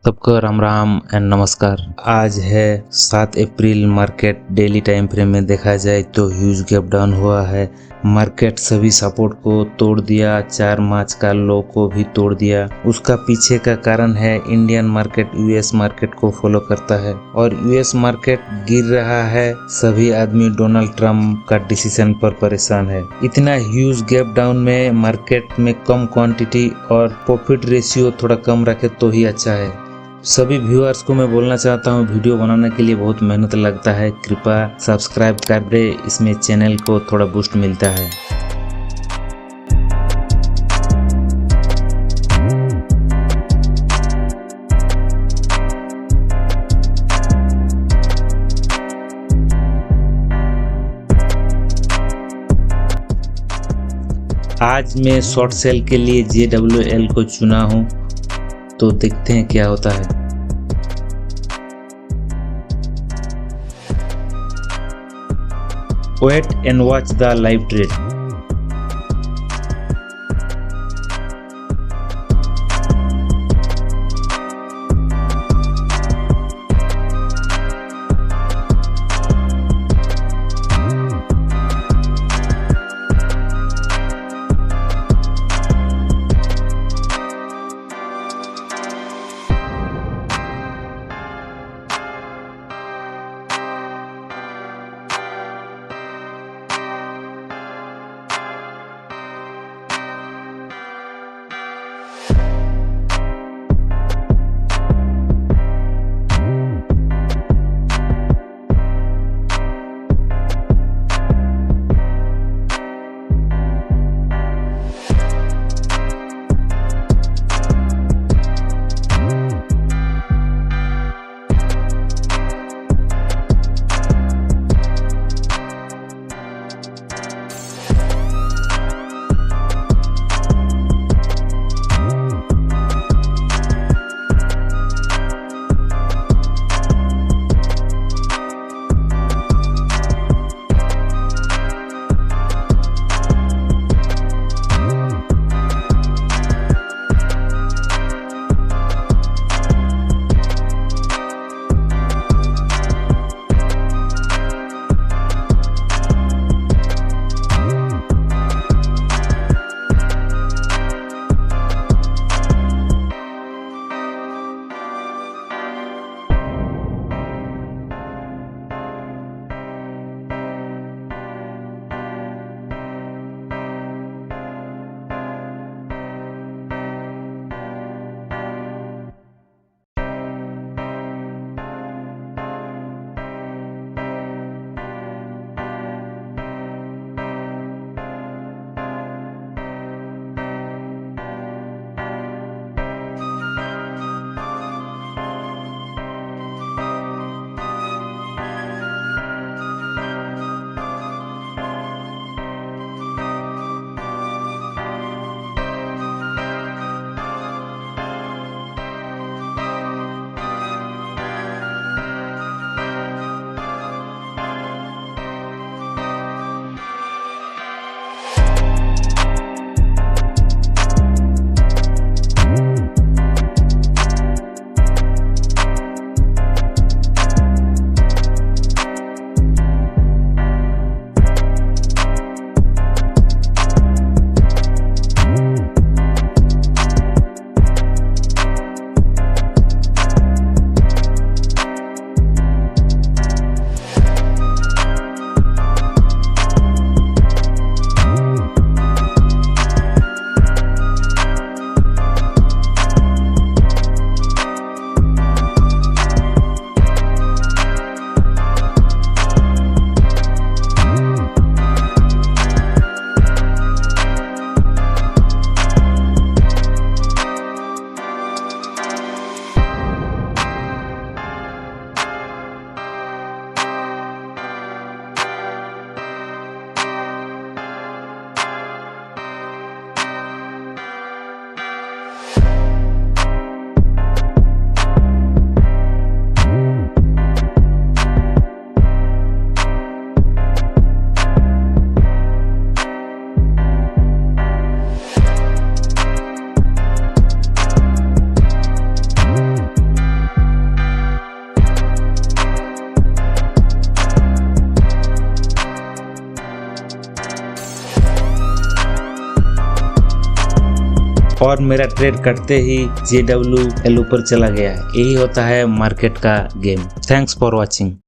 सबको राम राम एंड नमस्कार। आज है 7 अप्रैल। मार्केट डेली टाइम फ्रेम में देखा जाए तो ह्यूज गैप डाउन हुआ है। मार्केट सभी सपोर्ट को तोड़ दिया, 4 मार्च का लो को भी तोड़ दिया। उसका पीछे का कारण है इंडियन मार्केट यूएस मार्केट को फॉलो करता है और यूएस मार्केट गिर रहा है। सभी आदमी डोनाल्ड ट्रम्प का डिसीजन पर परेशान है। इतना ह्यूज गैप डाउन में मार्केट में कम क्वांटिटी और प्रॉफिट रेशियो थोड़ा कम रखे तो ही अच्छा है। सभी व्यूअर्स को मैं बोलना चाहता हूँ, वीडियो बनाने के लिए बहुत मेहनत लगता है, कृपया सब्सक्राइब कर दे, इसमें चैनल को थोड़ा बूस्ट मिलता है। आज मैं शॉर्ट सेल के लिए JWL को चुना हूँ, तो देखते हैं क्या होता है। Wait and watch the live trade. और मेरा ट्रेड करते ही JWL ऊपर चला गया। यही होता है मार्केट का गेम। Thanks for watching.